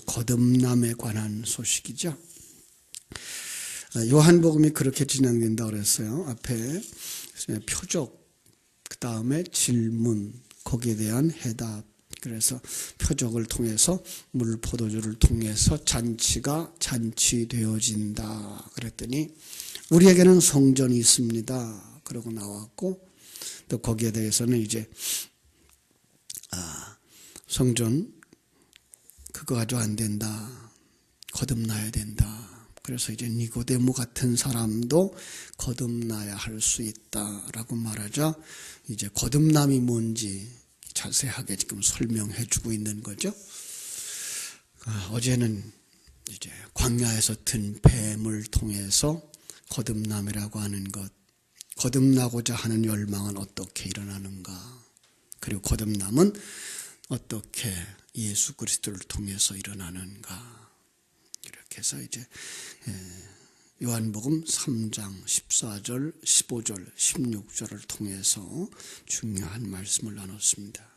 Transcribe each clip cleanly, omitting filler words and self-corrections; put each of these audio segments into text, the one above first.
거듭남에 관한 소식이죠. 요한복음이 그렇게 진행된다고 그랬어요. 앞에 표적, 그 다음에 질문, 거기에 대한 해답. 그래서 표적을 통해서 물 포도주를 통해서 잔치가 잔치되어진다 그랬더니 우리에게는 성전이 있습니다. 그러고 나왔고, 또 거기에 대해서는 이제 성전 그거 가지고 안 된다. 거듭나야 된다. 그래서 이제 니고데모 같은 사람도 거듭나야 할 수 있다라고 말하자 이제 거듭남이 뭔지 자세하게 지금 설명해 주고 있는 거죠. 어제는 이제 광야에서 든 뱀을 통해서 거듭남이라고 하는 것, 거듭나고자 하는 열망은 어떻게 일어나는가, 그리고 거듭남은 어떻게 예수 그리스도를 통해서 일어나는가, 이렇게 해서 이제 요한복음 3장 14절, 15절, 16절을 통해서 중요한 말씀을 나눴습니다.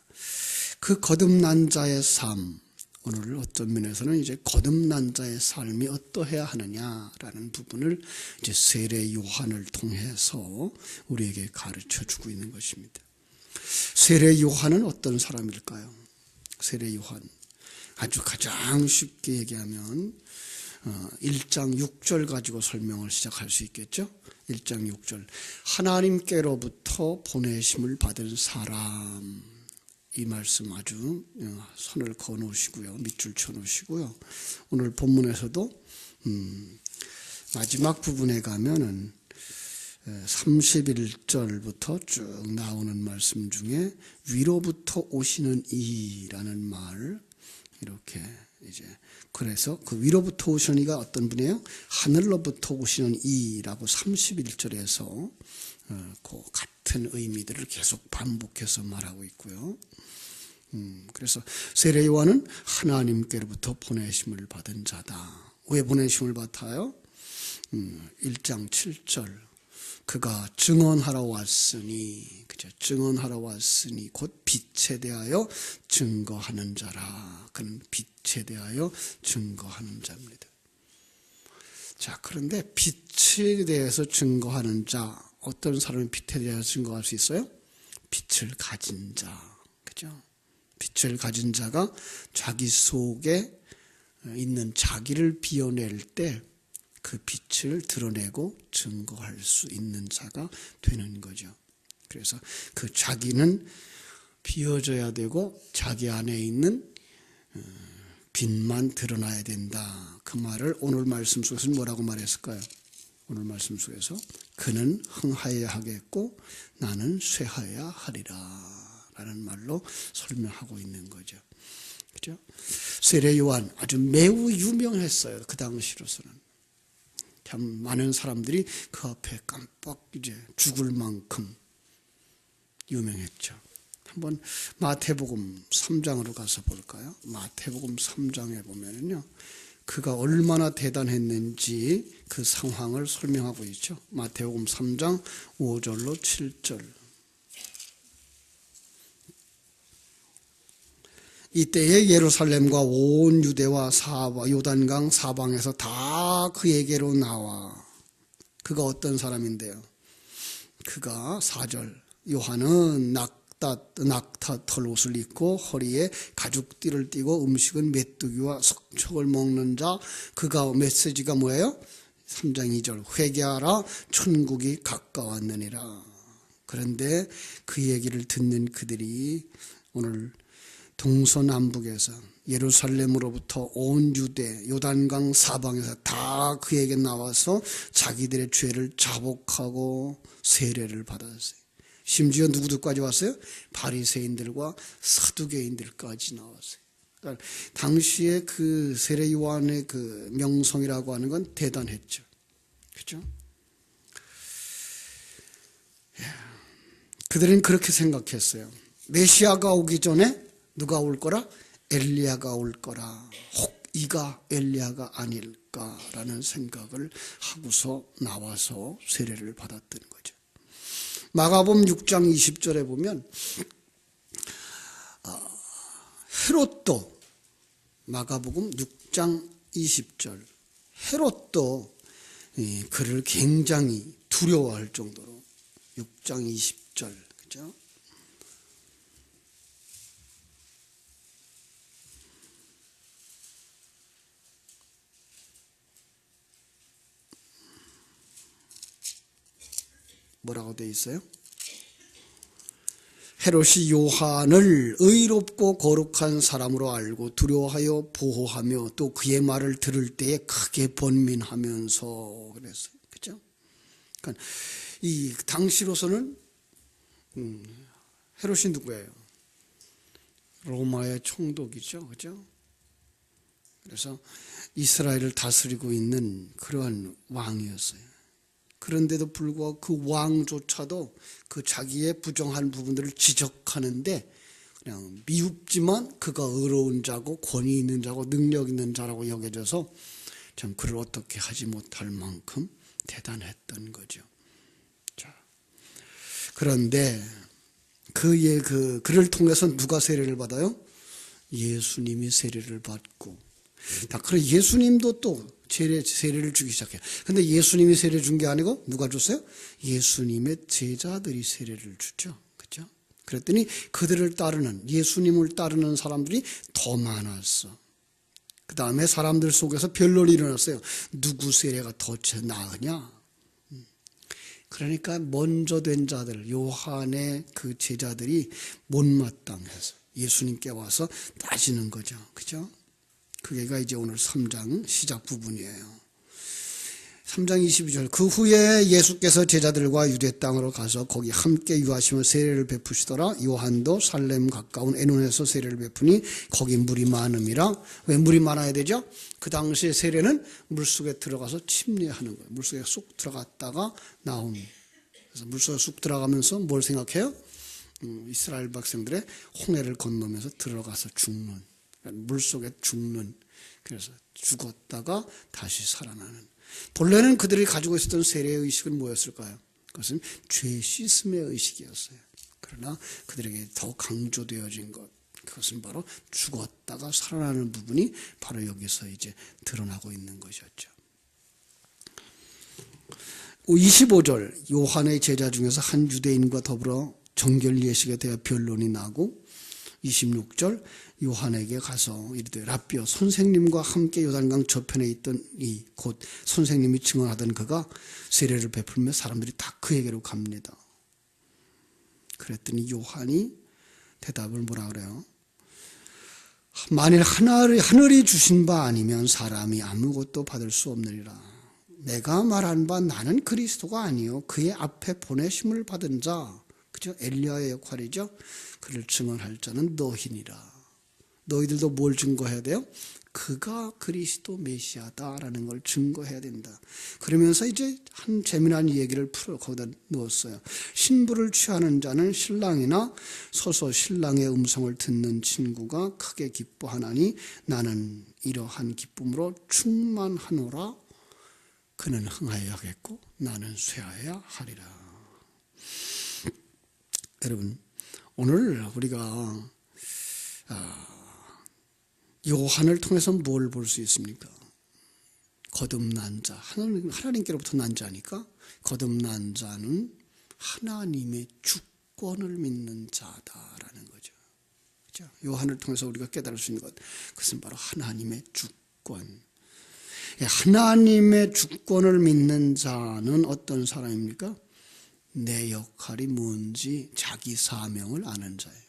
그 거듭난 자의 삶, 오늘 어떤 면에서는 이제 거듭난 자의 삶이 어떠해야 하느냐라는 부분을 이제 세례 요한을 통해서 우리에게 가르쳐 주고 있는 것입니다. 세례 요한은 어떤 사람일까요? 세례 요한, 아주 가장 쉽게 얘기하면 1장 6절 가지고 설명을 시작할 수 있겠죠. 1장 6절, 하나님께로부터 보내심을 받은 사람, 이 말씀 아주 선을 그어 놓으시고요, 밑줄 쳐 놓으시고요. 오늘 본문에서도 마지막 부분에 가면은 31절부터 쭉 나오는 말씀 중에 위로부터 오시는 이라는 말, 이렇게 이제 그래서 그 위로부터 오시는 이가 어떤 분이에요? 하늘로부터 오시는 이라고 31절에서 그 같은 의미들을 계속 반복해서 말하고 있고요. 그래서 세례 요한은 하나님께로부터 보내심을 받은 자다. 왜 보내심을 받아요? 1장 7절, 그가 증언하러 왔으니, 그죠? 증언하러 왔으니 곧 빛에 대하여 증거하는 자라. 그는 빛에 대하여 증거하는 자입니다. 자, 그런데 빛에 대해서 증거하는 자, 어떤 사람이 빛에 대해서 증거할 수 있어요? 빛을 가진 자, 그죠? 빛을 가진 자가 자기 속에 있는 자기를 비워낼 때 그 빛을 드러내고 증거할 수 있는 자가 되는 거죠. 그래서 그 자기는 비워져야 되고 자기 안에 있는 빛만 드러나야 된다. 그 말을 오늘 말씀 속에서 뭐라고 말했을까요? 오늘 말씀 속에서 그는 흥하여야 하겠고 나는 쇠하여야 하리라 라는 말로 설명하고 있는 거죠. 그죠? 세례 요한 아주 매우 유명했어요. 그 당시로서는. 참 많은 사람들이 그 앞에 깜빡 이제 죽을 만큼 유명했죠. 한번 마태복음 3장으로 가서 볼까요? 마태복음 3장에 보면은요, 그가 얼마나 대단했는지 그 상황을 설명하고 있죠. 마태복음 3장 5절로 7절. 이때에 예루살렘과 온 유대와 요단강 사방에서 다 그에게로 나와. 그가 어떤 사람인데요? 그가 4절, 요한은 낙타 털옷을 입고 허리에 가죽띠를 띠고 음식은 메뚜기와 석촉을 먹는 자. 그가 메시지가 뭐예요? 3장 2절, 회개하라 천국이 가까웠느니라. 그런데 그 얘기를 듣는 그들이 오늘 동서남북에서 예루살렘으로부터 온 유대, 요단강 사방에서 다 그에게 나와서 자기들의 죄를 자복하고 세례를 받았어요. 심지어 누구들까지 왔어요? 바리새인들과 사두개인들까지 나왔어요. 그러니까 당시에 그 세례 요한의 그 명성이라고 하는 건 대단했죠. 그렇죠? 그들은 그렇게 생각했어요. 메시아가 오기 전에 누가 올 거라? 엘리야가 올 거라. 혹 이가 엘리야가 아닐까라는 생각을 하고서 나와서 세례를 받았던 거죠. 마가복음 6장 20절에 보면 헤롯도 마가복음 6장 20절. 헤롯도 그를 굉장히 두려워할 정도로 6장 20절. 그죠? 뭐라고 되어 있어요? 헤롯이 요한을 의롭고 거룩한 사람으로 알고 두려워하여 보호하며 또 그의 말을 들을 때에 크게 번민하면서 그랬어요. 그죠? 그러니까 이 당시로서는 헤롯이 누구예요? 로마의 총독이죠. 그죠? 그래서 이스라엘을 다스리고 있는 그러한 왕이었어요. 그런데도 불구하고 그 왕조차도 그 자기의 부정한 부분들을 지적하는데 그냥 미흡지만 그가 의로운 자고 권위 있는 자고 능력 있는 자라고 여겨져서 참 그를 어떻게 하지 못할 만큼 대단했던 거죠. 자, 그런데 그를 통해서 누가 세례를 받아요? 예수님이 세례를 받고, 그래 예수님도 또 세례를 주기 시작해요. 근데 예수님이 세례 준 게 아니고 누가 줬어요? 예수님의 제자들이 세례를 주죠. 그죠? 그랬더니 그들을 따르는, 예수님을 따르는 사람들이 더 많았어. 그 다음에 사람들 속에서 변론이 일어났어요. 누구 세례가 더 나으냐? 그러니까 먼저 된 자들, 요한의 그 제자들이 못마땅해서 예수님께 와서 따지는 거죠. 그죠? 그게가 이제 오늘 3장 시작 부분이에요. 3장 22절. 그 후에 예수께서 제자들과 유대 땅으로 가서 거기 함께 유하시며 세례를 베푸시더라. 요한도 살렘 가까운 에논에서 세례를 베푸니 거기 물이 많음이라. 왜 물이 많아야 되죠? 그 당시에 세례는 물속에 들어가서 침례하는 거예요. 물속에 쑥 들어갔다가 나오는. 그래서 물속에 쑥 들어가면서 뭘 생각해요? 이스라엘 백성들의 홍해를 건너면서 들어가서 죽는. 물속에 죽는, 그래서 죽었다가 다시 살아나는. 본래는 그들이 가지고 있었던 세례의 의식은 뭐였을까요? 그것은 죄 씻음의 의식이었어요. 그러나 그들에게 더 강조되어진 것, 그것은 바로 죽었다가 살아나는 부분이 바로 여기서 이제 드러나고 있는 것이었죠. 25절. 요한의 제자 중에서 한 유대인과 더불어 정결 예식에 대해 변론이 나고, 26절. 요한에게 가서 이르되 라삐여, 선생님과 함께 요단강 저편에 있던 이 곧 선생님이 증언하던 그가 세례를 베풀며 사람들이 다 그에게로 갑니다. 그랬더니 요한이 대답을 뭐라 그래요? 만일 하늘이 주신 바 아니면 사람이 아무것도 받을 수 없느니라. 내가 말한 바 나는 그리스도가 아니요 그의 앞에 보내심을 받은 자, 그죠? 엘리야의 역할이죠. 그를 증언할 자는 너희니라. 너희들도 뭘 증거해야 돼요? 그가 그리스도 메시아다라는 걸 증거해야 된다. 그러면서 이제 한 재미난 얘기를 거기다 넣었어요. 신부를 취하는 자는 신랑이나 서서 신랑의 음성을 듣는 친구가 크게 기뻐하나니 나는 이러한 기쁨으로 충만하노라. 그는 흥하여야겠고 나는 쇠하여야 하리라. 여러분, 오늘 우리가 요한을 통해서 뭘 볼 수 있습니까? 거듭난 자, 하나님께로부터 난 자니까 거듭난 자는 하나님의 주권을 믿는 자다라는 거죠. 그렇죠? 요한을 통해서 우리가 깨달을 수 있는 것, 그것은 바로 하나님의 주권. 하나님의 주권을 믿는 자는 어떤 사람입니까? 내 역할이 뭔지 자기 사명을 아는 자예요.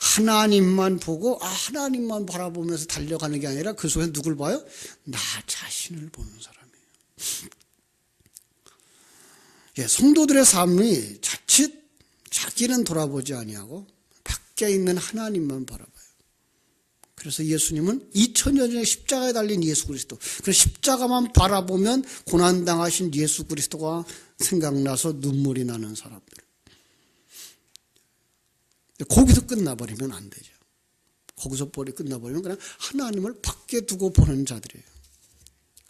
하나님만 보고 하나님만 바라보면서 달려가는 게 아니라 그 속에 누굴 봐요? 나 자신을 보는 사람이에요. 성도들의 삶이 자칫 자기는 돌아보지 아니하고 밖에 있는 하나님만 바라봐요. 그래서 예수님은 2000년 전에 십자가에 달린 예수 그리스도, 그 십자가만 바라보면 고난당하신 예수 그리스도가 생각나서 눈물이 나는 사람들. 거기서 끝나버리면 안 되죠. 거기서 끝나버리면 그냥 하나님을 밖에 두고 보는 자들이에요.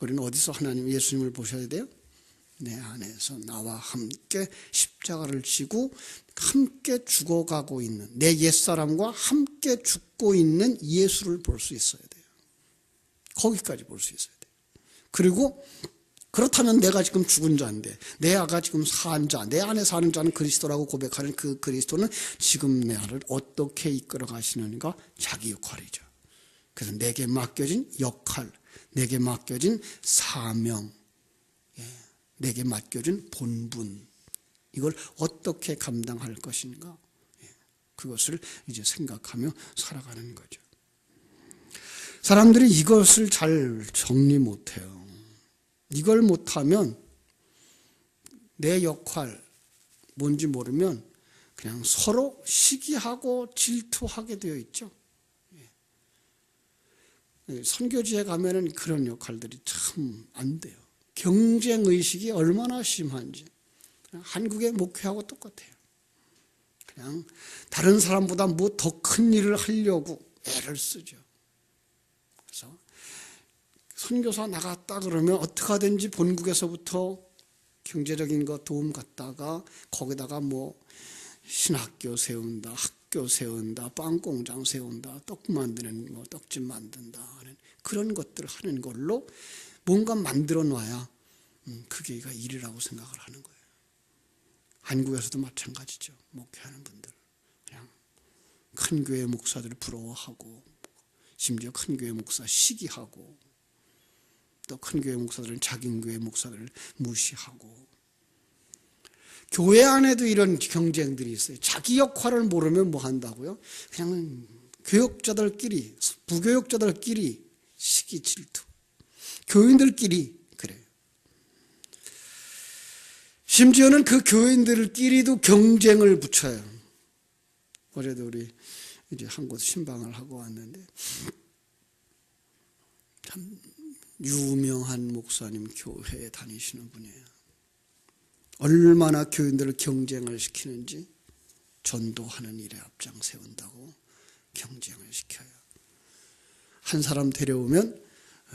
우리는 어디서 예수님을 보셔야 돼요? 내 안에서 나와 함께 십자가를 지고 함께 죽어가고 있는, 내 옛사람과 함께 죽고 있는 예수를 볼 수 있어야 돼요. 거기까지 볼 수 있어야 돼요. 그리고 그렇다면 내가 지금 죽은 자인데, 내가 지금 산 자, 내 안에 사는 자는 그리스도라고 고백하는 그 그리스도는 지금 내 안을 어떻게 이끌어 가시는가? 자기 역할이죠. 그래서 내게 맡겨진 역할, 내게 맡겨진 사명, 내게 맡겨진 본분, 이걸 어떻게 감당할 것인가? 그것을 이제 생각하며 살아가는 거죠. 사람들이 이것을 잘 정리 못해요. 이걸 못하면 내 역할 뭔지 모르면 그냥 서로 시기하고 질투하게 되어 있죠. 선교지에 가면은 그런 역할들이 참 안 돼요. 경쟁의식이 얼마나 심한지. 한국의 목회하고 똑같아요. 그냥 다른 사람보다 뭐 더 큰 일을 하려고 애를 쓰죠. 그래서 선교사 나갔다 그러면 어떻게 하든지 본국에서부터 경제적인 거 도움 갖다가 거기다가 뭐 신학교 세운다, 학교 세운다, 빵 공장 세운다, 떡 만드는 뭐 떡집 만든다 하는 그런 것들을 하는 걸로 뭔가 만들어 놔야 그게 일이라고 생각을 하는 거예요. 한국에서도 마찬가지죠. 목회하는 분들 그냥 큰 교회 목사들 부러워하고, 심지어 큰 교회 목사 시기하고, 또 큰 교회 목사들은 작은 교회 목사들을 무시하고, 교회 안에도 이런 경쟁들이 있어요. 자기 역할을 모르면 뭐 한다고요? 그냥 교역자들끼리, 부교역자들끼리 시기 질투, 교인들끼리 그래요. 심지어는 그 교인들끼리도 경쟁을 붙여요. 어제도 우리 이제 한 곳 신방을 하고 왔는데 참 유명한 목사님 교회에 다니시는 분이에요. 얼마나 교인들을 경쟁을 시키는지 전도하는 일에 앞장 세운다고 경쟁을 시켜요. 한 사람 데려오면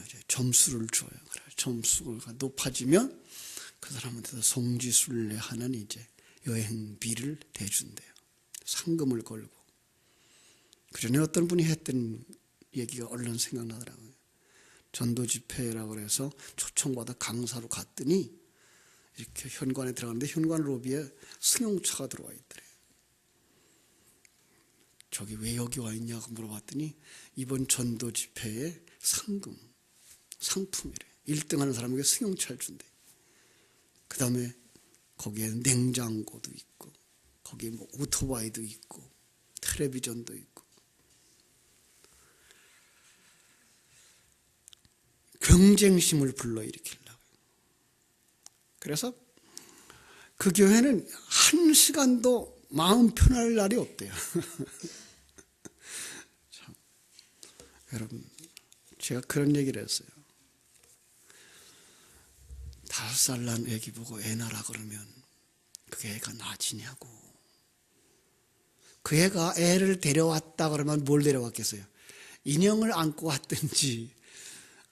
이제 점수를 줘요. 점수가 높아지면 그 사람한테서 성지순례하는 이제 여행비를 대준대요. 상금을 걸고. 그전에 어떤 분이 했던 얘기가 얼른 생각나더라고요. 전도 집회라고 해서 초청받아 강사로 갔더니 이렇게 현관에 들어갔는데 현관 로비에 승용차가 들어와 있더래요. 저기 왜 여기 와 있냐고 물어봤더니 이번 전도 집회에 상금, 상품이래. 1등 하는 사람에게 승용차를 준대. 그 다음에 거기에 냉장고도 있고, 거기에 뭐 오토바이도 있고, 텔레비전도 있고. 경쟁심을 불러일으키려고. 그래서 그 교회는 한 시간도 마음 편할 날이 없대요. 참, 여러분, 제가 그런 얘기를 했어요. 5살 난 애기 보고 애 낳으라 그러면 그 애가 낳아지냐고. 그 애가 애를 데려왔다 그러면 뭘 데려왔겠어요? 인형을 안고 왔든지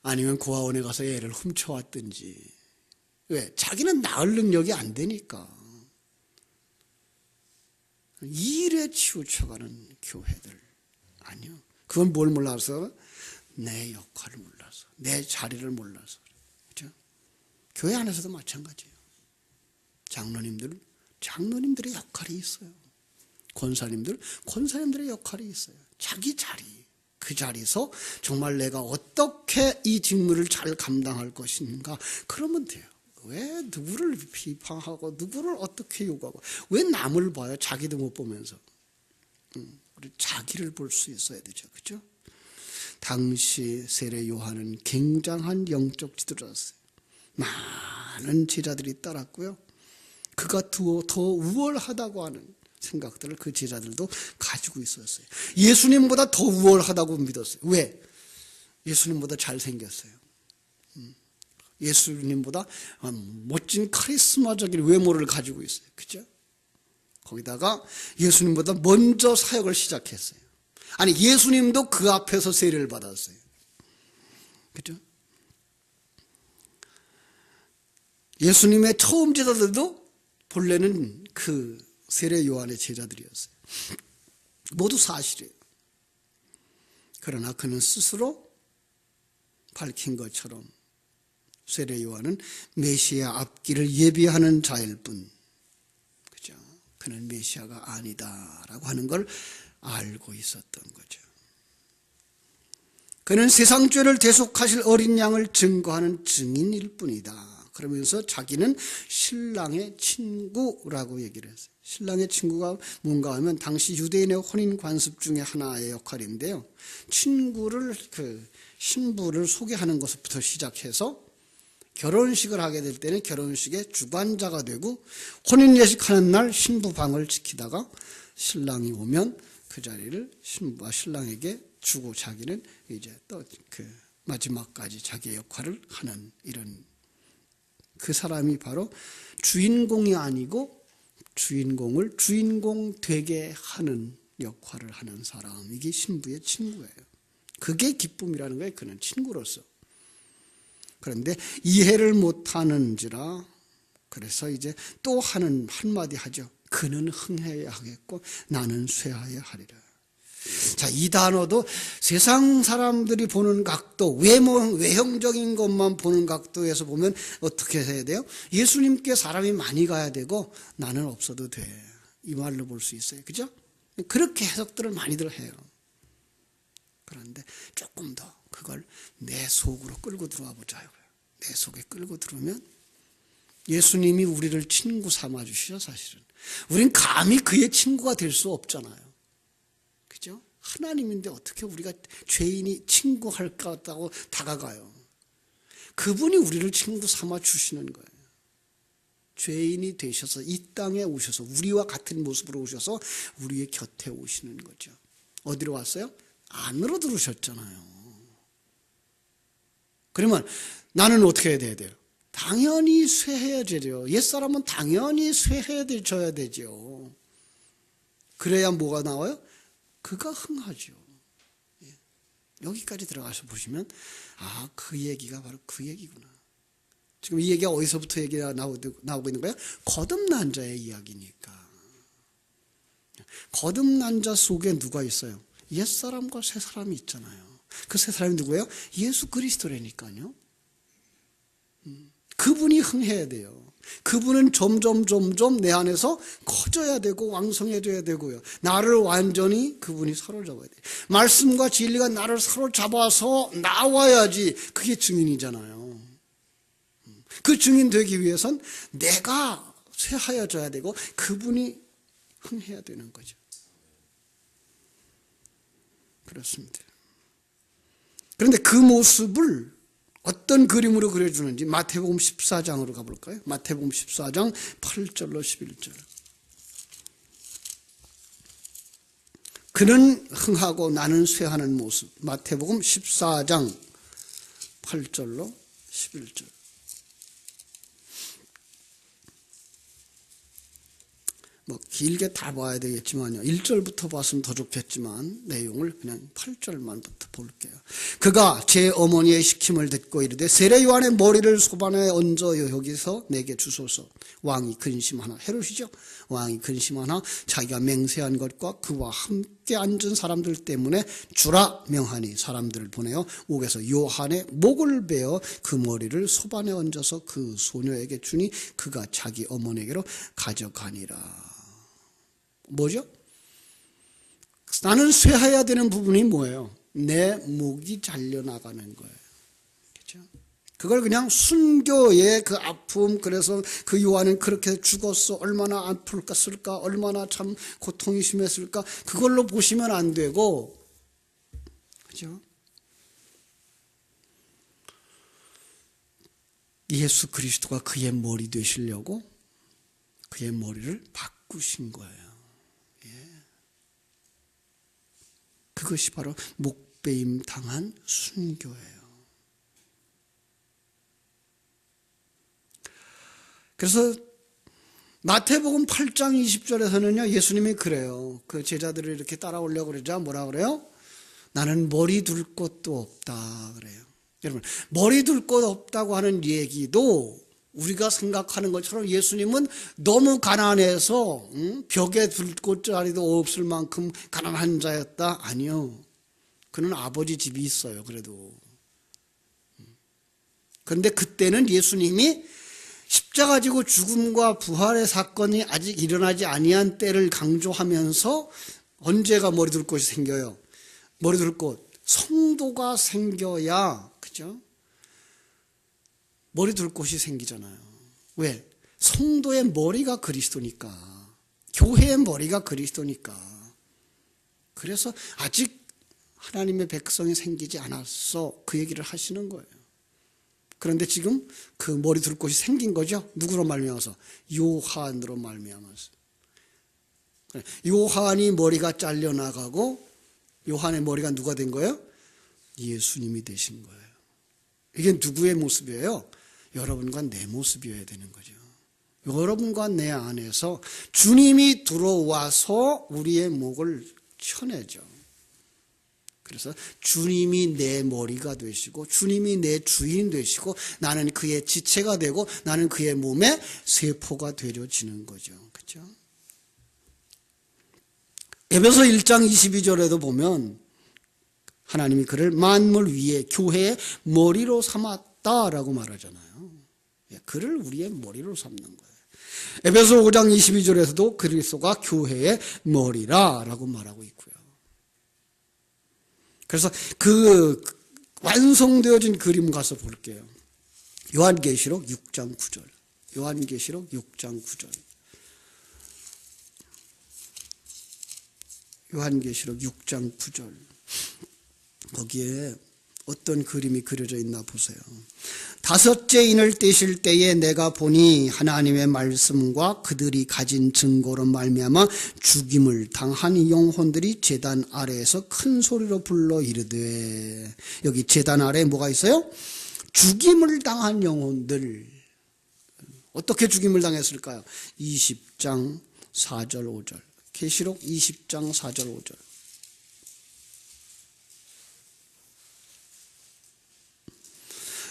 아니면 고아원에 가서 애를 훔쳐왔든지. 왜? 자기는 낳을 능력이 안 되니까. 이 일에 치우쳐가는 교회들. 아니요. 그건 뭘 몰라서? 내 역할을 몰라서, 내 자리를 몰라서. 그렇죠? 교회 안에서도 마찬가지예요. 장로님들의 역할이 있어요. 권사님들의 역할이 있어요. 자기 자리, 그 자리에서 정말 내가 어떻게 이 직무를 잘 감당할 것인가, 그러면 돼요. 왜 누구를 비판하고 누구를 어떻게 요구하고 왜 남을 봐요? 자기도 못 보면서. 우리 자기를 볼 수 있어야 되죠. 그죠? 당시 세례 요한은 굉장한 영적 지도자였어요. 많은 제자들이 따랐고요. 그가 더 우월하다고 하는 생각들을 그 제자들도 가지고 있었어요. 예수님보다 더 우월하다고 믿었어요. 왜? 예수님보다 잘생겼어요. 예수님보다 멋진 카리스마적인 외모를 가지고 있어요. 그죠? 거기다가 예수님보다 먼저 사역을 시작했어요. 아니, 예수님도 그 앞에서 세례를 받았어요. 그죠? 예수님의 처음 제자들도 본래는 그 세례 요한의 제자들이었어요. 모두 사실이에요. 그러나 그는 스스로 밝힌 것처럼 세례 요한은 메시아 앞길을 예비하는 자일 뿐, 그죠? 그는 메시아가 아니다라고 하는 걸 알고 있었던 거죠. 그는 세상 죄를 대속하실 어린 양을 증거하는 증인일 뿐이다. 그러면서 자기는 신랑의 친구라고 얘기를 했어요. 신랑의 친구가 뭔가 하면 당시 유대인의 혼인 관습 중에 하나의 역할인데요. 친구를 신부를 소개하는 것부터 시작해서 결혼식을 하게 될 때는 결혼식의 주관자가 되고 혼인 예식하는 날 신부 방을 지키다가 신랑이 오면 그 자리를 신부와 신랑에게 주고 자기는 이제 또 그 마지막까지 자기의 역할을 하는 이런 그 사람이 바로 주인공이 아니고 주인공을 주인공 되게 하는 역할을 하는 사람. 이게 신부의 친구예요. 그게 기쁨이라는 거예요. 그는 친구로서. 그런데 이해를 못하는지라 그래서 이제 또 한마디 하죠. 그는 흥해야 하겠고 나는 쇠하여야 하리라. 자, 이 단어도 세상 사람들이 보는 각도, 외형적인 것만 보는 각도에서 보면 어떻게 해야 돼요? 예수님께 사람이 많이 가야 되고 나는 없어도 돼. 이 말로 볼 수 있어요. 그죠? 그렇게 해석들을 많이들 해요. 그런데 조금 더 그걸 내 속으로 끌고 들어와 보자고요. 내 속에 끌고 들어오면 예수님이 우리를 친구 삼아 주시죠, 사실은. 우린 감히 그의 친구가 될 수 없잖아요. 그죠? 하나님인데 어떻게 우리가 죄인이 친구 할 것 같다고 다가가요. 그분이 우리를 친구 삼아 주시는 거예요. 죄인이 되셔서 이 땅에 오셔서 우리와 같은 모습으로 오셔서 우리의 곁에 오시는 거죠. 어디로 왔어요? 안으로 들어오셨잖아요. 그러면 나는 어떻게 해야 돼요? 당연히 쇠해야 되죠. 옛사람은 당연히 쇠해져야 되죠. 그래야 뭐가 나와요? 그가 흥하죠. 여기까지 들어가서 보시면 그 얘기가 바로 그 얘기구나. 지금 이 얘기가 어디서부터 얘기가 나오고 있는 거예요? 거듭난 자의 이야기니까. 거듭난 자 속에 누가 있어요? 옛사람과 새사람이 있잖아요. 그 새사람이 누구예요? 예수 그리스도라니까요. 그분이 흥해야 돼요. 그분은 점점 내 안에서 커져야 되고 왕성해져야 되고요. 나를 완전히 그분이 사로잡아야 돼요. 말씀과 진리가 나를 사로잡아서 나와야지 그게 증인이잖아요. 그 증인 되기 위해선 내가 쇠하여져야 되고 그분이 흥해야 되는 거죠. 그렇습니다. 그런데 그 모습을 어떤 그림으로 그려주는지 마태복음 14장으로 가볼까요? 마태복음 14장 8절로 11절. 그는 흥하고 나는 쇠하는 모습. 마태복음 14장 8절로 11절. 길게 다 봐야 되겠지만요. 1절부터 봤으면 더 좋겠지만 내용을 그냥 8절만부터 볼게요. 그가 제 어머니의 시킴을 듣고 이르되 세례 요한의 머리를 소반에 얹어 여기서 내게 주소서. 왕이 근심하나, 헤롯이죠. 왕이 근심하나 자기가 맹세한 것과 그와 함께 앉은 사람들 때문에 주라 명하니 사람들을 보내어 옥에서 요한의 목을 베어 그 머리를 소반에 얹어서 그 소녀에게 주니 그가 자기 어머니에게로 가져가니라. 뭐죠? 나는 쇠해야 되는 부분이 뭐예요? 내 목이 잘려나가는 거예요. 그렇죠? 그걸 그냥 순교의 그 아픔, 그래서 그 요한은 그렇게 죽었어, 얼마나 아플까, 얼마나 참 고통이 심했을까, 그걸로 보시면 안 되고, 그죠? 예수 그리스도가 그의 머리 되시려고 그의 머리를 바꾸신 거예요. 그것이 바로 목베임 당한 순교예요. 그래서 마태복음 8장 20절에서는요, 예수님이 그래요. 그 제자들을 이렇게 따라오려고 그러자 뭐라 그래요? 나는 머리 둘 곳도 없다 그래요. 여러분, 머리 둘 곳 없다고 하는 얘기도 우리가 생각하는 것처럼 예수님은 너무 가난해서 벽에 둘 곳자리도 없을 만큼 가난한 자였다? 아니요. 그는 아버지 집이 있어요. 그래도. 그런데 그때는 예수님이 십자가 지고 죽음과 부활의 사건이 아직 일어나지 아니한 때를 강조하면서 언제가 머리 둘 곳이 생겨요? 머리 둘 곳. 성도가 생겨야, 그죠? 머리 둘 곳이 생기잖아요. 왜? 성도의 머리가 그리스도니까. 교회의 머리가 그리스도니까. 그래서 아직 하나님의 백성이 생기지 않았어. 그 얘기를 하시는 거예요. 그런데 지금 그 머리 둘 곳이 생긴 거죠. 누구로 말미암아서? 요한으로 말미암아서. 요한이 머리가 잘려나가고 요한의 머리가 누가 된 거예요? 예수님이 되신 거예요. 이게 누구의 모습이에요? 여러분과 내 모습이어야 되는 거죠. 여러분과 내 안에서 주님이 들어와서 우리의 목을 쳐내죠. 그래서 주님이 내 머리가 되시고 주님이 내 주인 되시고 나는 그의 지체가 되고 나는 그의 몸의 세포가 되려지는 거죠. 그렇죠? 에베소 1장 22절에도 보면 하나님이 그를 만물 위에 교회의 머리로 삼았다라고 말하잖아요. 그를 우리의 머리로 삼는 거예요. 에베소 5장 22절에서도 그리스도가 교회의 머리라라고 말하고 있고요. 그래서 그 완성되어진 그림 가서 볼게요. 요한계시록 6장 9절. 요한계시록 6장 9절. 요한계시록 6장 9절. 거기에 어떤 그림이 그려져 있나 보세요. 다섯째 인을 떼실 때에 내가 보니 하나님의 말씀과 그들이 가진 증거로 말미암아 죽임을 당한 영혼들이 제단 아래에서 큰 소리로 불러 이르되, 여기 제단 아래에 뭐가 있어요? 죽임을 당한 영혼들. 어떻게 죽임을 당했을까요? 20장 4절 5절. 계시록 20장 4절 5절.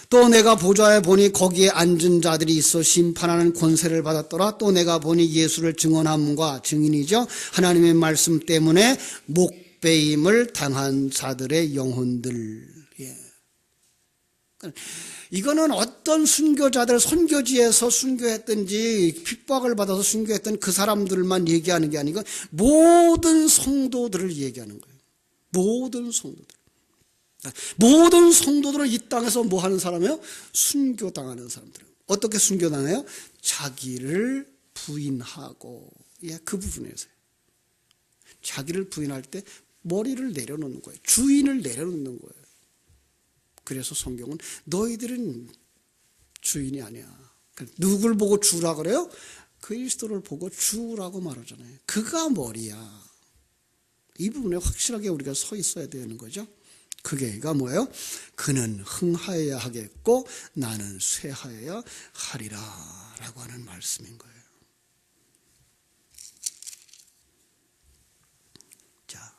또 내가 보좌에 보니 거기에 앉은 자들이 있어 심판하는 권세를 받았더라. 또 내가 보니 예수를 증언함과 증인이죠. 하나님의 말씀 때문에 목배임을 당한 자들의 영혼들. 예. 이거는 어떤 순교자들, 선교지에서 순교했든지 핍박을 받아서 순교했던 그 사람들만 얘기하는 게 아니고 모든 성도들을 얘기하는 거예요. 모든 성도들. 모든 성도들은 이 땅에서 뭐 하는 사람이에요? 순교당하는 사람들. 어떻게 순교당해요? 자기를 부인하고. 예, 그 부분에서요. 자기를 부인할 때 머리를 내려놓는 거예요. 주인을 내려놓는 거예요. 그래서 성경은 너희들은 주인이 아니야. 누굴 보고 주라 그래요? 그리스도를 보고 주라고 말하잖아요. 그가 머리야. 이 부분에 확실하게 우리가 서 있어야 되는 거죠. 그게가 뭐예요? 그는 흥하여야 하겠고 나는 쇠하여야 하리라 라고 하는 말씀인 거예요. 자,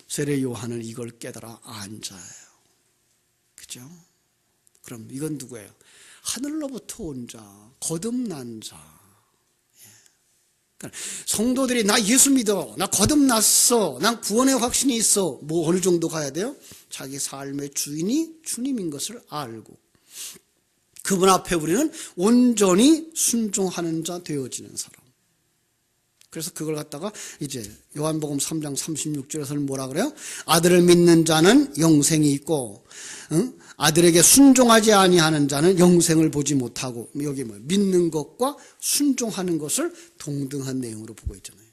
세례 요한은 이걸 깨달아 앉아요. 그죠? 그럼 이건 누구예요? 하늘로부터 온 자, 거듭난 자. 성도들이 나 예수 믿어, 나 거듭났어, 난 구원의 확신이 있어. 뭐 어느 정도 가야 돼요? 자기 삶의 주인이 주님인 것을 알고 그분 앞에 우리는 온전히 순종하는 자 되어지는 사람. 그래서 그걸 갖다가 이제 요한복음 3장 36절에서는 뭐라 그래요? 아들을 믿는 자는 영생이 있고 아들에게 순종하지 아니하는 자는 영생을 보지 못하고, 여기 뭐 믿는 것과 순종하는 것을 동등한 내용으로 보고 있잖아요.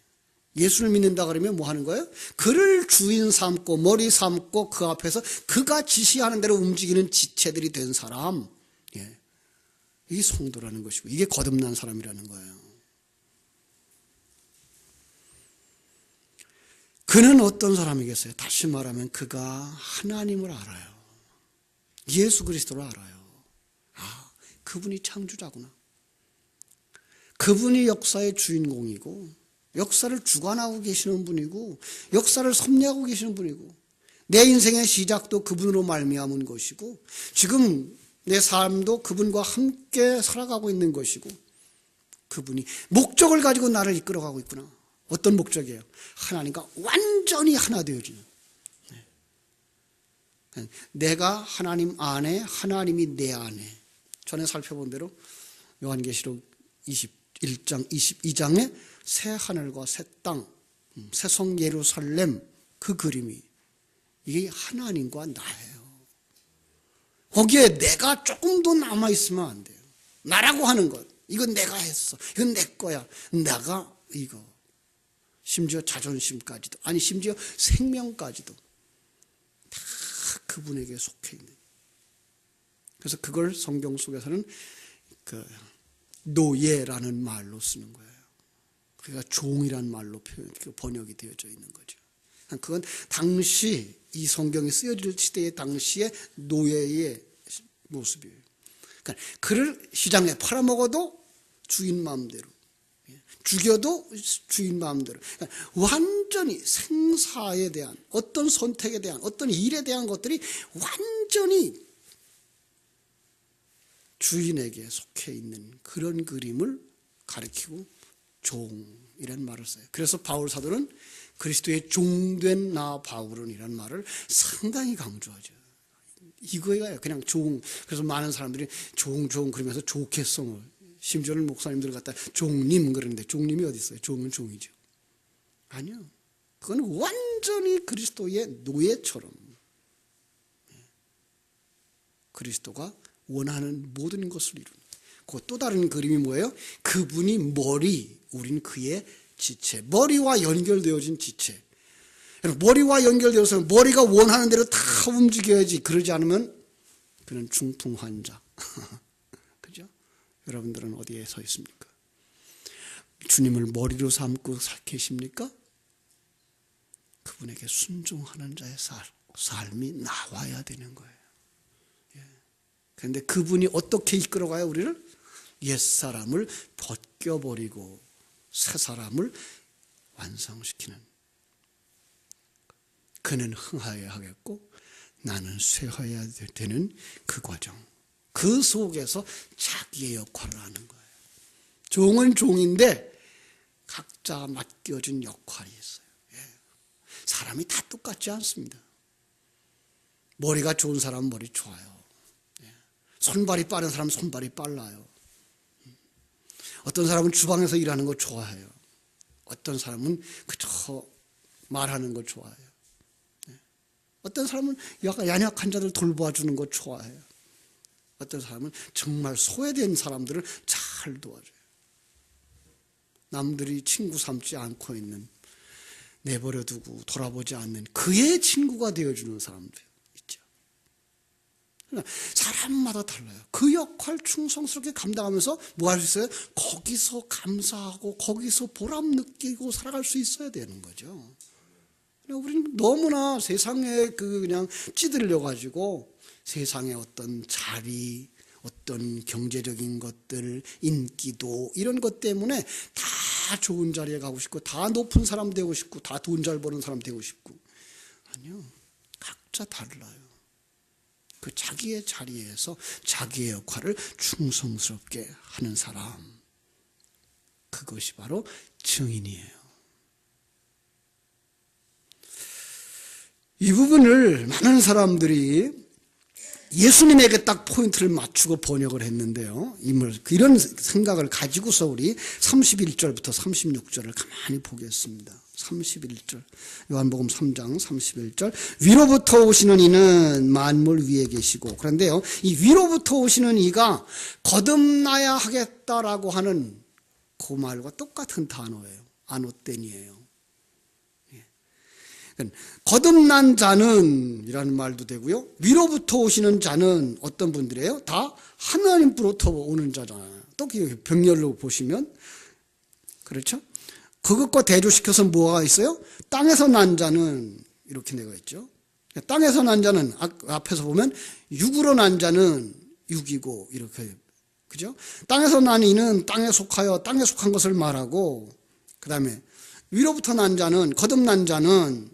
예수를 믿는다 그러면 뭐 하는 거예요? 그를 주인 삼고 머리 삼고 그 앞에서 그가 지시하는 대로 움직이는 지체들이 된 사람. 예. 이게 성도라는 것이고 이게 거듭난 사람이라는 거예요. 그는 어떤 사람이겠어요? 다시 말하면 그가 하나님을 알아요. 예수 그리스도를 알아요. 아, 그분이 창조자구나. 그분이 역사의 주인공이고 역사를 주관하고 계시는 분이고 역사를 섭리하고 계시는 분이고 내 인생의 시작도 그분으로 말미암은 것이고 지금 내 삶도 그분과 함께 살아가고 있는 것이고 그분이 목적을 가지고 나를 이끌어가고 있구나. 어떤 목적이에요? 하나님과 완전히 하나 되어지는. 내가 하나님 안에, 하나님이 내 안에. 전에 살펴본 대로 요한계시록 21장, 22장에 새 하늘과 새 땅, 새 성 예루살렘 그 그림이 이게 하나님과 나예요. 거기에 내가 조금도 남아있으면 안 돼요. 나라고 하는 것. 이건 내가 했어. 이건 내 거야. 내가 이거. 심지어 자존심까지도. 아니 심지어 생명까지도. 다 그분에게 속해 있는. 그래서 그걸 성경 속에서는 그 노예라는 말로 쓰는 거예요. 그러니까 종이란 말로 번역이 되어져 있는 거죠. 그건 당시 이 성경이 쓰여질 시대의 당시의 노예의 모습이에요. 그러니까 그를 시장에 팔아먹어도 주인 마음대로, 죽여도 주인 마음대로. 그러니까 완전히 생사에 대한 어떤 선택에 대한 어떤 일에 대한 것들이 완전히 주인에게 속해 있는 그런 그림을 가리키고 종이라는 말을 써요. 그래서 바울 사도는 그리스도의 종된 나 바울은 이라는 말을 상당히 강조하죠. 이거예요. 그냥 종. 그래서 많은 사람들이 종 그러면서 좋게 써요. 심지어는 목사님들 갖다 종님 그러는데 종님이 어디 있어요? 종은 종이죠. 아니요. 그건 완전히 그리스도의 노예처럼 그리스도가 원하는 모든 것을 이루는. 그 또 다른 그림이 뭐예요? 그분이 머리, 우린 그의 지체. 머리와 연결되어진 지체. 머리와 연결되어서 머리가 원하는 대로 다 움직여야지. 그러지 않으면 그는 중풍 환자. 그죠? 여러분들은 어디에 서 있습니까? 주님을 머리로 삼고 계십니까? 그분에게 순종하는 자의 삶이 나와야 되는 거예요. 그런데 그분이 어떻게 이끌어가요, 우리를? 옛사람을 벗겨버리고 새 사람을 완성시키는. 그는 흥하여야 하겠고 나는 쇠하여야 되는 그 과정. 그 속에서 자기의 역할을 하는 거예요. 종은 종인데 각자 맡겨진 역할이 있어요. 사람이 다 똑같지 않습니다. 머리가 좋은 사람은 머리 좋아요. 손발이 빠른 사람은 손발이 빨라요. 어떤 사람은 주방에서 일하는 거 좋아해요. 어떤 사람은 그저 말하는 거 좋아해요. 어떤 사람은 연약한 자들 돌봐주는 거 좋아해요. 어떤 사람은 정말 소외된 사람들을 잘 도와줘요. 남들이 친구 삼지 않고 있는, 내버려두고 돌아보지 않는 그의 친구가 되어주는 사람들 있죠. 사람마다 달라요. 그 역할 충성스럽게 감당하면서 뭐 할 수 있어요? 거기서 감사하고 거기서 보람 느끼고 살아갈 수 있어야 되는 거죠. 우리는 너무나 세상에 그냥 찌들려가지고 세상의 어떤 자리, 어떤 경제적인 것들, 인기도 이런 것 때문에 다 좋은 자리에 가고 싶고 다 높은 사람 되고 싶고 다 돈 잘 버는 사람 되고 싶고. 아니요. 각자 달라요. 그 자기의 자리에서 자기의 역할을 충성스럽게 하는 사람. 그것이 바로 증인이에요. 이 부분을 많은 사람들이 예수님에게 딱 포인트를 맞추고 번역을 했는데요. 이런 생각을 가지고서 우리 31절부터 36절을 가만히 보겠습니다. 31절 요한복음 3장 31절 위로부터 오시는 이는 만물 위에 계시고. 그런데요, 이 위로부터 오시는 이가 거듭나야 하겠다라고 하는 그 말과 똑같은 단어예요. 아노텐이에요. 거듭난 자는 이라는 말도 되고요. 위로부터 오시는 자는 어떤 분들이에요? 다 하나님으로부터 오는 자잖아요. 또 병렬로 보시면 그렇죠? 그것과 대조시켜서 뭐가 있어요? 땅에서 난 자는 이렇게 되어 있죠. 땅에서 난 자는 앞에서 보면 육으로 난 자는 육이고 이렇게 그죠? 땅에서 난 이는 땅에 속하여 땅에 속한 것을 말하고, 그 다음에 위로부터 난 자는, 거듭난 자는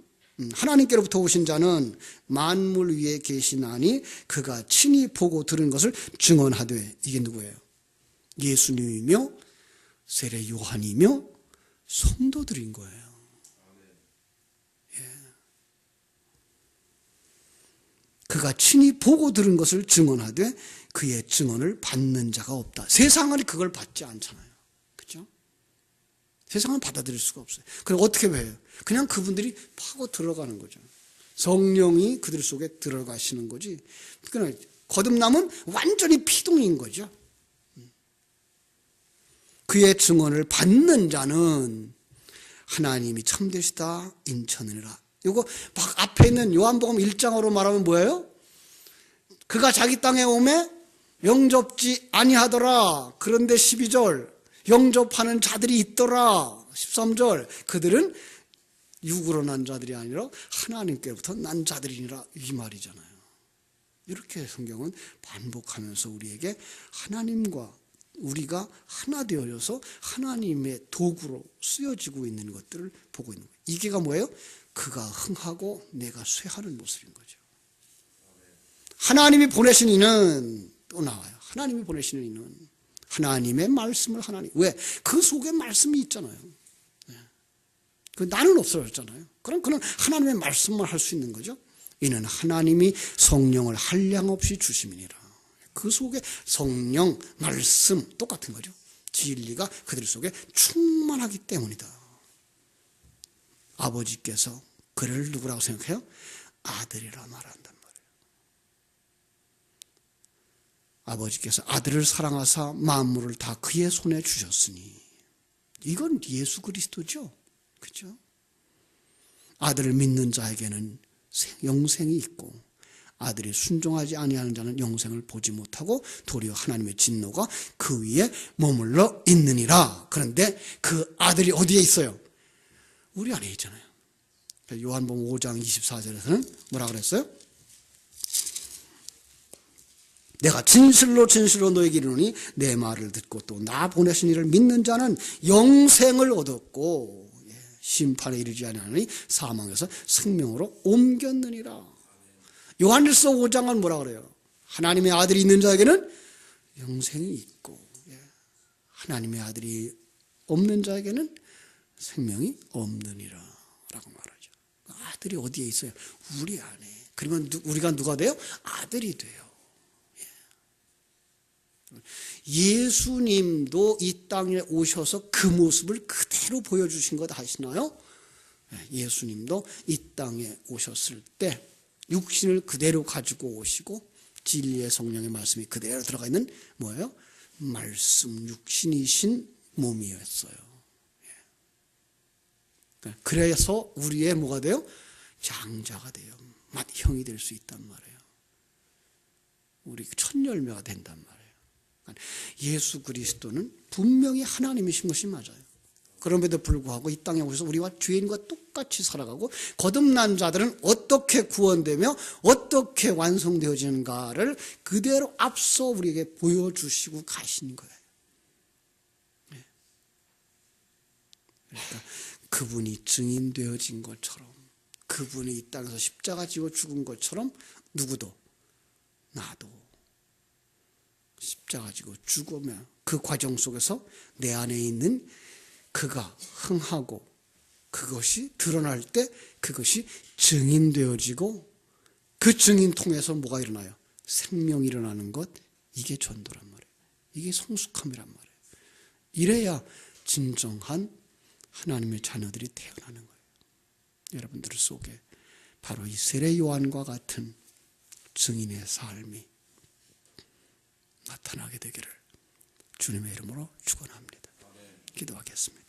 하나님께로부터 오신 자는 만물 위에 계시나니 그가 친히 보고 들은 것을 증언하되, 이게 누구예요? 예수님이며 세례 요한이며 성도들인 거예요. 예. 그가 친히 보고 들은 것을 증언하되 그의 증언을 받는 자가 없다. 세상은 그걸 받지 않잖아요. 그렇죠? 세상은 받아들일 수가 없어요. 그럼 어떻게 해요? 그냥 그분들이 파고 들어가는 거죠. 성령이 그들 속에 들어가시는 거지. 그러나 거듭남은 완전히 피동인 거죠. 그의 증언을 받는 자는 하나님이 참되시다 인천이라. 이거 앞에 있는 요한복음 1장으로 말하면 뭐예요? 그가 자기 땅에 오매 영접지 아니하더라. 그런데 12절 영접하는 자들이 있더라. 13절 그들은 육으로 난 자들이 아니라 하나님께로부터 난 자들이니라, 이 말이잖아요. 이렇게 성경은 반복하면서 우리에게 하나님과 우리가 하나 되어져서 하나님의 도구로 쓰여지고 있는 것들을 보고 있는 거예요. 이게가 뭐예요? 그가 흥하고 내가 쇠하는 모습인 거죠. 하나님이 보내신 이는 또 나와요. 하나님이 보내시는 이는 하나님의 말씀을 왜? 그 속에 말씀이 있잖아요. 그 나는 없어졌잖아요. 그럼 그는 하나님의 말씀만 할 수 있는 거죠. 이는 하나님이 성령을 한량없이 주심이니라. 그 속에 성령, 말씀 똑같은 거죠. 진리가 그들 속에 충만하기 때문이다. 아버지께서 그를 누구라고 생각해요? 아들이라 말한단 말이에요. 아버지께서 아들을 사랑하사 만물을 다 그의 손에 주셨으니, 이건 예수 그리스도죠. 그렇죠? 아들을 믿는 자에게는 영생이 있고 아들이 순종하지 아니하는 자는 영생을 보지 못하고 도리어 하나님의 진노가 그 위에 머물러 있느니라. 그런데 그 아들이 어디에 있어요? 우리 안에 있잖아요. 요한복음 5장 24절에서는 뭐라 그랬어요? 내가 진실로 진실로 너에게 이르노니 내 말을 듣고 또 나 보내신 이를 믿는 자는 영생을 얻었고 심판에 이르지 아니하니 사망에서 생명으로 옮겼느니라. 요한일서 5장은 뭐라 그래요? 하나님의 아들이 있는 자에게는 영생이 있고 하나님의 아들이 없는 자에게는 생명이 없느니라 라고 말하죠. 아들이 어디에 있어요? 우리 안에. 그러면 우리가 누가 돼요? 아들이 돼요. 예수님도 이 땅에 오셔서 그 모습을 그대로 보여주신 것 아시나요? 예수님도 이 땅에 오셨을 때 육신을 그대로 가지고 오시고 진리의 성령의 말씀이 그대로 들어가 있는 뭐예요? 말씀 육신이신 몸이었어요. 그래서 우리의 뭐가 돼요? 장자가 돼요. 맏형이 될 수 있단 말이에요. 우리 첫 열매가 된단 말이에요. 예수 그리스도는 분명히 하나님이신 것이 맞아요. 그럼에도 불구하고 이 땅에 오셔서 우리와 죄인과 똑같이 살아가고 거듭난 자들은 어떻게 구원되며 어떻게 완성되어지는가를 그대로 앞서 우리에게 보여주시고 가신 거예요. 그러니까 그분이 증인되어진 것처럼, 그분이 이 땅에서 십자가 지고 죽은 것처럼 누구도, 나도 십자가 지고 죽으면 그 과정 속에서 내 안에 있는 그가 흥하고 그것이 드러날 때 그것이 증인되어지고 그 증인 통해서 뭐가 일어나요? 생명이 일어나는 것, 이게 전도란 말이에요. 이게 성숙함이란 말이에요. 이래야 진정한 하나님의 자녀들이 태어나는 거예요. 여러분들 속에 바로 이 세례 요한과 같은 증인의 삶이 나타나게 되기를 주님의 이름으로 축원합니다. 기도하겠습니다.